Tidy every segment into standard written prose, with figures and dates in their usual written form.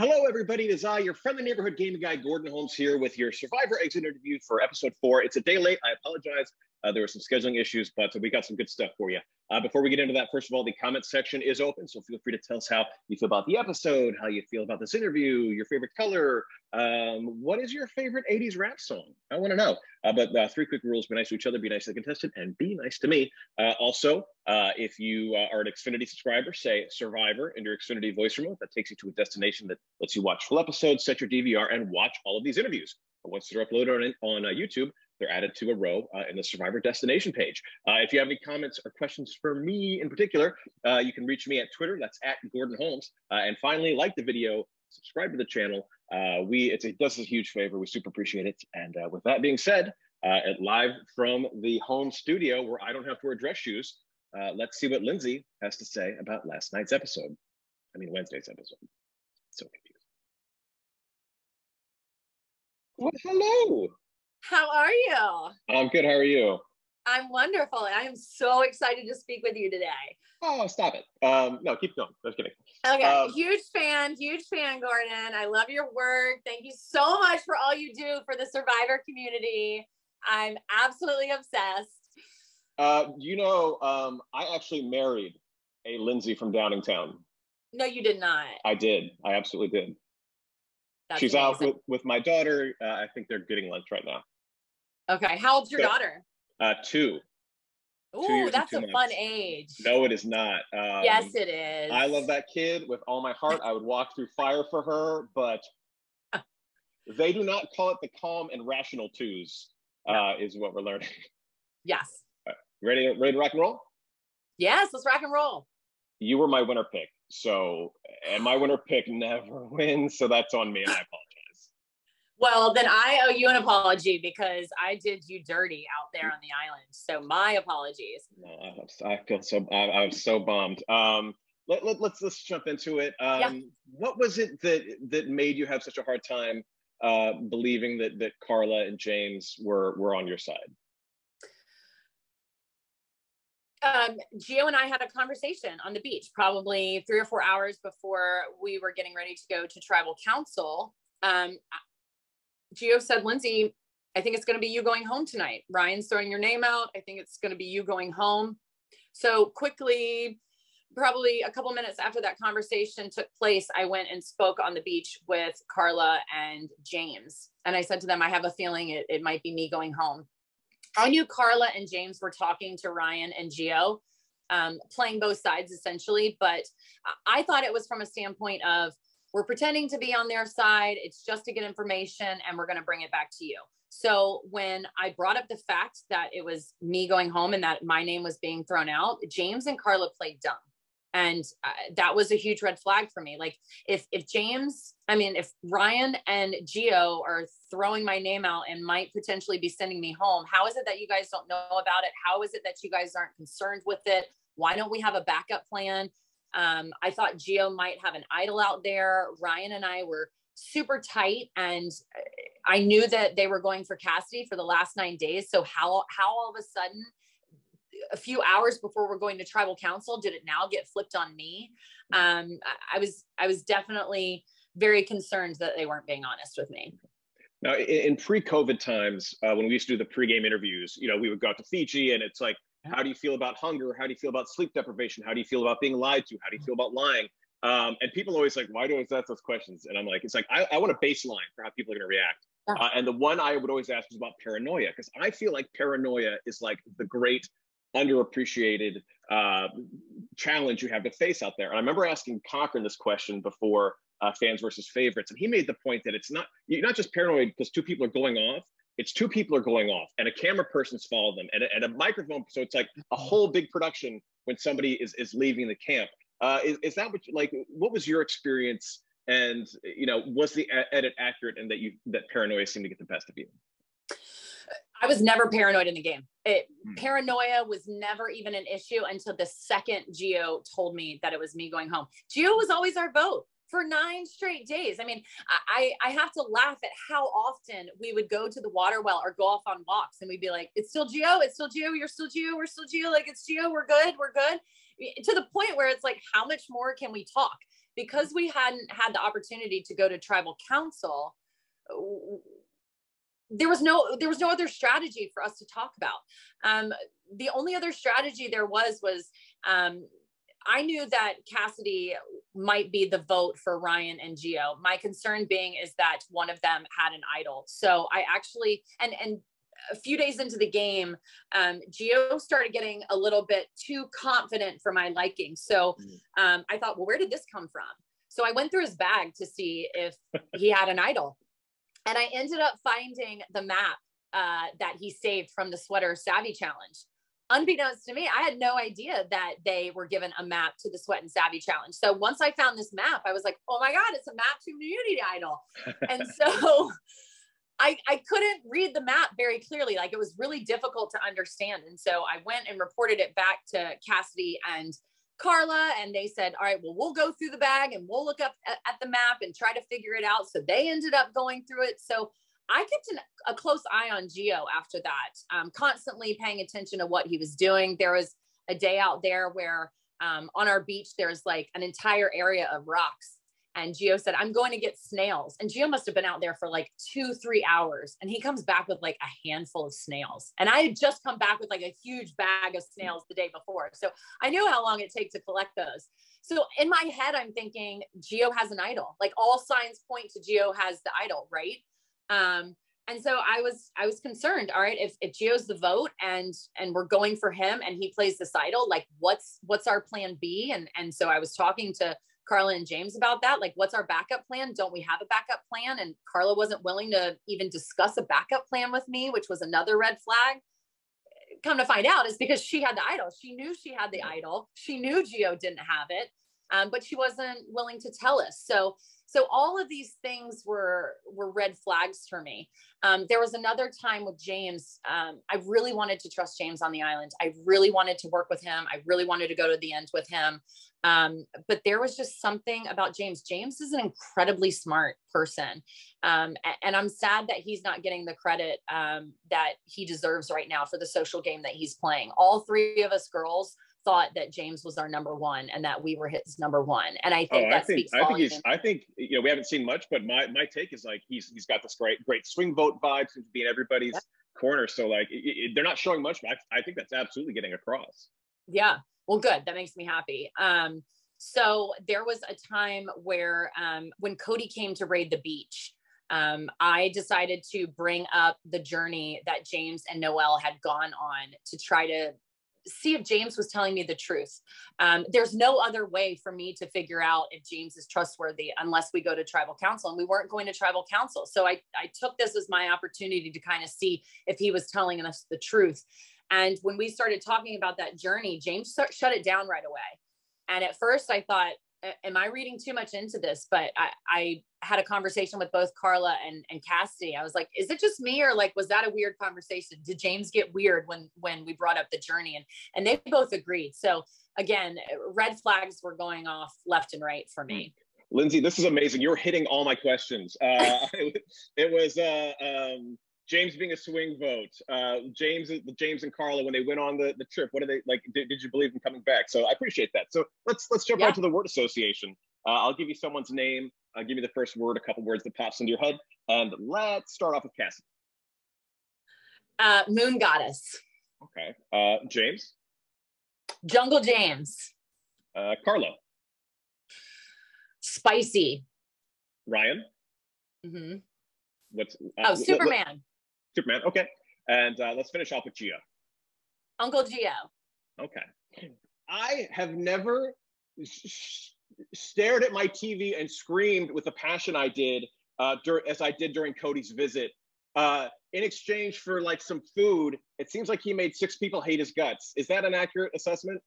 Hello, everybody. It is I, your friendly neighborhood gaming guy, Gordon Holmes, here with your Survivor exit interview for episode 4. It's a day late. I apologize. There were some scheduling issues, but we got some good stuff for you. Before we get into that, first of all, the comment section is open, so feel free to tell us how you feel about the episode, how you feel about this interview, your favorite color. What is your favorite 80s rap song? I want to know. But 3 quick rules: be nice to each other, be nice to the contestant, and be nice to me. Also, if you are an Xfinity subscriber, say Survivor in your Xfinity voice remote. That takes you to a destination that lets you watch full episodes, set your DVR, and watch all of these interviews. But once they're uploaded on YouTube, they're added to a row in the Survivor destination page. If you have any comments or questions for me in particular, you can reach me at Twitter. That's at Gordon Holmes. And finally, like the video, subscribe to the channel. It does us a huge favor. We super appreciate it. And with that being said, live from the home studio where I don't have to wear dress shoes, let's see what Lindsay has to say about last night's episode. I mean, Wednesday's episode. So confused. Well, hello. How are you? I'm good. How are you? I'm wonderful. I am so excited to speak with you today. Oh, stop it. No, keep going. Just kidding. Okay. Huge fan, Gordon. I love your work. Thank you so much for all you do for the Survivor community. I'm absolutely obsessed. I actually married a Lindsay from Downingtown. No, you did not. I did. I absolutely did. That's She's amazing. out with my daughter. I think they're getting lunch right now. Okay. How old's your daughter? 2. Ooh, that's a fun age. No, it is not. Yes, it is. I love that kid with all my heart. I would walk through fire for her, but they do not call it the calm and rational 2s, is what we're learning. Yes. Ready to rock and roll? Yes, let's rock and roll. You were my winner pick. And my winner pick never wins, so that's on me, and I apologize. Well, then I owe you an apology because I did you dirty out there on the island. So my apologies. No, I'm so bummed. Let's jump into it. What was it that made you have such a hard time believing that Carla and James were on your side? Gio and I had a conversation on the beach, probably 3 or 4 hours before we were getting ready to go to tribal council. Gio said, Lindsay, I think it's going to be you going home tonight. Ryan's throwing your name out. I think it's going to be you going home. So quickly, probably a couple minutes after that conversation took place, I went and spoke on the beach with Carla and James. And I said to them, I have a feeling it might be me going home. I knew Carla and James were talking to Ryan and Gio, playing both sides essentially, but I thought it was from a standpoint of, we're pretending to be on their side. It's just to get information and we're going to bring it back to you. So when I brought up the fact that it was me going home and that my name was being thrown out, James and Carla played dumb. And that was a huge red flag for me. Like if Ryan and Gio are throwing my name out and might potentially be sending me home, how is it that you guys don't know about it? How is it that you guys aren't concerned with it? Why don't we have a backup plan? I thought Gio might have an idol out there. Ryan and I were super tight, and I knew that they were going for Cassidy for the last 9 days. So how all of a sudden, a few hours before we're going to tribal council, did it now get flipped on me? I was definitely very concerned that they weren't being honest with me. Now, in pre-COVID times, when we used to do the pre-game interviews, we would go out to Fiji, and it's like, how do you feel about hunger? How do you feel about sleep deprivation? How do you feel about being lied to? How do you feel about lying? And people always like, why do I ask those questions? And I'm like, I want a baseline for how people are going to react. And the one I would always ask was about paranoia, because I feel like paranoia is like the great underappreciated challenge you have to face out there. And I remember asking Cochran this question before Fans versus Favorites, and he made the point that you're not just paranoid because 2 people are going off. It's 2 people are going off and a camera person's followed them and a microphone. So it's like a whole big production when somebody is leaving the camp. Is that what was your experience? And, was the edit accurate and that paranoia seemed to get the best of you? I was never paranoid in the game. Paranoia was never even an issue until the second Gio told me that it was me going home. Gio was always our vote for 9 straight days. I mean, I have to laugh at how often we would go to the water well or go off on walks and we'd be like, it's still Gio, you're still Gio, we're still Gio, like it's Gio, we're good. To the point where it's like, how much more can we talk? because we hadn't had the opportunity to go to tribal council, there was no other strategy for us to talk about. The only other strategy there was I knew that Cassidy might be the vote for Ryan and Gio. My concern being is that one of them had an idol. So I actually, and a few days into the game, Gio started getting a little bit too confident for my liking. So I thought, well, where did this come from? So I went through his bag to see if he had an idol. And I ended up finding the map that he saved from the Sweater Savvy Challenge. Unbeknownst to me, I had no idea that they were given a map to the Sweat and Savvy Challenge. So once I found this map, I was like, oh my God, it's a map to Immunity Idol. And so I couldn't read the map very clearly. Like, it was really difficult to understand. And so I went and reported it back to Cassidy and Carla, and they said, all right, well, we'll go through the bag and we'll look up at the map and try to figure it out. So they ended up going through it. So I kept a close eye on Gio after that, constantly paying attention to what he was doing. There was a day out there where on our beach, there's like an entire area of rocks. And Gio said, I'm going to get snails. And Gio must have been out there for like 2-3 hours. And he comes back with like a handful of snails. And I had just come back with like a huge bag of snails the day before. So I knew how long it takes to collect those. So in my head, I'm thinking Gio has an idol. Like, all signs point to Gio has the idol, right? And so I was concerned. All right, if Gio's the vote and we're going for him and he plays this idol, like what's our plan B? And so I was talking to Carla and James about that. Like, what's our backup plan? Don't we have a backup plan? And Carla wasn't willing to even discuss a backup plan with me, which was another red flag. Come to find out, is because she had the idol. She knew she had the idol. She knew Gio didn't have it, but she wasn't willing to tell us. So all of these things were red flags for me. There was another time with James. I really wanted to trust James on the island. I really wanted to work with him. I really wanted to go to the end with him. But there was just something about James. James is an incredibly smart person. And I'm sad that he's not getting the credit that he deserves right now for the social game that he's playing. All three of us girls thought that James was our number one and that we were his number one. And I think I think you know, we haven't seen much, but my take is like he's got this great swing vote vibe, seems to be in everybody's corner. So like they're not showing much, but I think that's absolutely getting across. Yeah. Well, good. That makes me happy. So there was a time where when Cody came to raid the beach, I decided to bring up the journey that James and Noelle had gone on to try to see if James was telling me the truth. There's no other way for me to figure out if James is trustworthy unless we go to tribal council, and we weren't going to tribal council. So I took this as my opportunity to kind of see if he was telling us the truth. And when we started talking about that journey, James shut it down right away. And at first I thought, am I reading too much into this? But I had a conversation with both Carla and Cassidy. I was like, is it just me, or like, was that a weird conversation? Did James get weird when we brought up the journey? And they both agreed. So again, red flags were going off left and right for me. Lindsay, this is amazing. You're hitting all my questions. It was James being a swing vote. James and Carla, when they went on the trip, what did they like? Did you believe in coming back? So I appreciate that. So let's jump right to the word association. I'll give you someone's name. Give me the first word, a couple words that pops into your head, and let's start off with Cassie. Moon goddess. Okay. James. Jungle James. Carla. Spicy. Ryan. Mm-hmm. What's Superman. Superman. Okay. And let's finish off with Gio. Uncle Gio. Okay. I have never stared at my TV and screamed with the passion I did as I did during Cody's visit. In exchange for like some food, it seems like he made 6 people hate his guts. Is that an accurate assessment?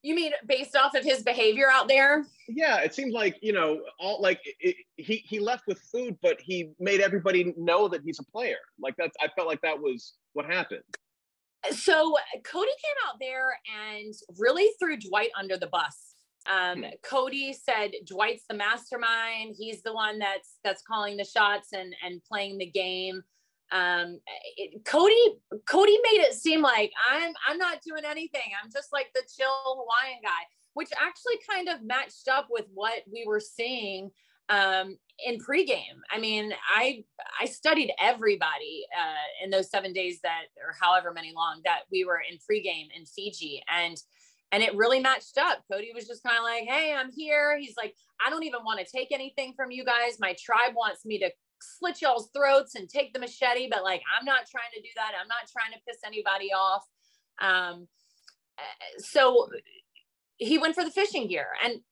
You mean based off of his behavior out there? Yeah, it seems like, you know, he left with food, but he made everybody know that he's a player. Like I felt like that was what happened. So Cody came out there and really threw Dwight under the bus. Cody said Dwight's the mastermind. He's the one that's calling the shots and playing the game. Cody made it seem like I'm not doing anything. I'm just like the chill Hawaiian guy. which actually kind of matched up with what we were seeing in pregame. I mean, I studied everybody in those 7 days that, or however many long that we were in pregame in Fiji. And it really matched up. Cody was just kind of like, hey, I'm here. He's like, I don't even want to take anything from you guys. My tribe wants me to slit y'all's throats and take the machete, but like, I'm not trying to do that. I'm not trying to piss anybody off. So he went for the fishing gear.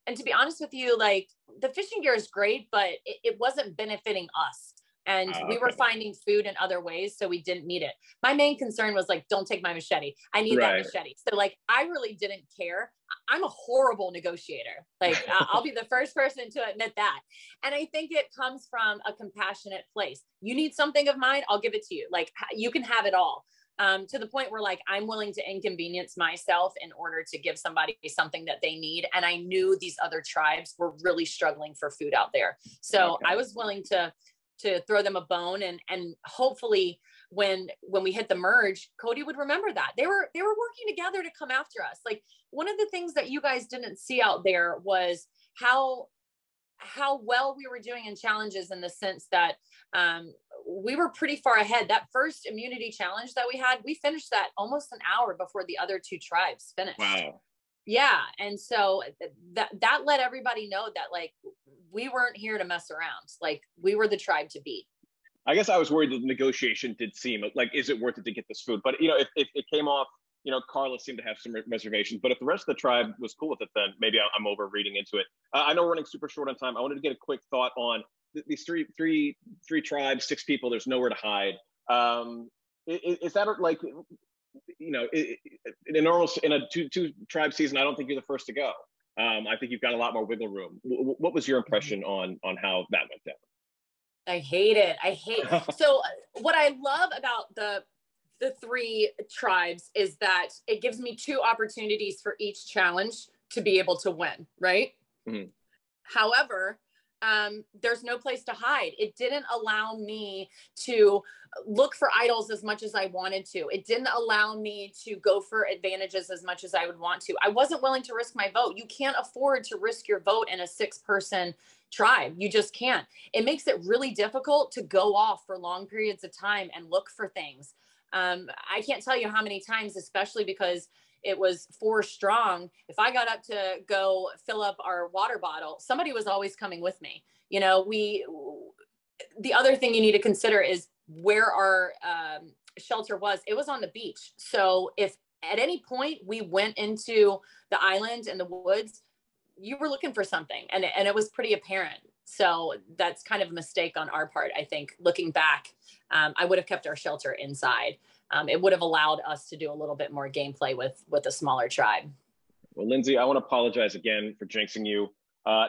And to be honest with you, like the fishing gear is great, but it wasn't benefiting us. And we were finding food in other ways, so we didn't need it. My main concern was like, don't take my machete. I need that machete. So like, I really didn't care. I'm a horrible negotiator. Like I'll be the first person to admit that. And I think it comes from a compassionate place. You need something of mine, I'll give it to you. Like you can have it all. To the point where like, I'm willing to inconvenience myself in order to give somebody something that they need. And I knew these other tribes were really struggling for food out there. So I was willing to throw them a bone, and hopefully when we hit the merge, Cody would remember that they were working together to come after us. Like one of the things that you guys didn't see out there was how well we were doing in challenges, in the sense that we were pretty far ahead. That first immunity challenge that we had, we finished that almost an hour before the other two tribes finished. Wow. Yeah. And so that let everybody know that like, we weren't here to mess around. Like we were the tribe to beat. I guess I was worried that the negotiation did seem like, is it worth it to get this food? But, you know, if it came off, you know, Carla seemed to have some reservations, but if the rest of the tribe was cool with it, then maybe I'm over reading into it. I know we're running super short on time. I wanted to get a quick thought on these three tribes, 6 people, there's nowhere to hide. Is that like, you know, in a two tribe season, I don't think you're the first to go. I think you've got a lot more wiggle room. What was your impression on how that went down? I hate it. So what I love about the 3 tribes is that it gives me 2 opportunities for each challenge to be able to win, right? Mm-hmm. However, there's no place to hide. It didn't allow me to look for idols as much as I wanted to. It didn't allow me to go for advantages as much as I would want to. I wasn't willing to risk my vote. You can't afford to risk your vote in a 6-person tribe. You just can't. It makes it really difficult to go off for long periods of time and look for things. I can't tell you how many times, especially because it was 4 strong. If I got up to go fill up our water bottle, somebody was always coming with me. You know, the other thing you need to consider is where our shelter was. It was on the beach. So if at any point we went into the island and the woods, you were looking for something, and it was pretty apparent. So that's kind of a mistake on our part. I think looking back, I would have kept our shelter inside. It would have allowed us to do a little bit more gameplay with a smaller tribe. Well, Lindsay, I want to apologize again for jinxing you.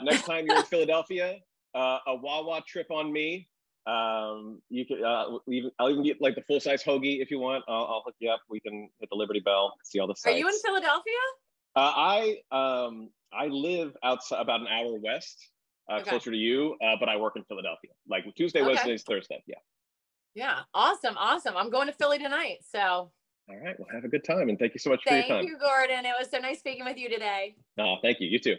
Next time you're in Philadelphia, a Wawa trip on me. You can, I'll even get like the full-size hoagie if you want. I'll hook you up. We can hit the Liberty Bell, see all the sights. Are you in Philadelphia? I live outside, about an hour west, closer to you, but I work in Philadelphia. Like Tuesday, Wednesdays, Thursday. Yeah. Yeah. Awesome. I'm going to Philly tonight. So. All right. Well, have a good time. And thank you so much for your time. Thank you, Gordon. It was so nice speaking with you today. No, thank you. You too.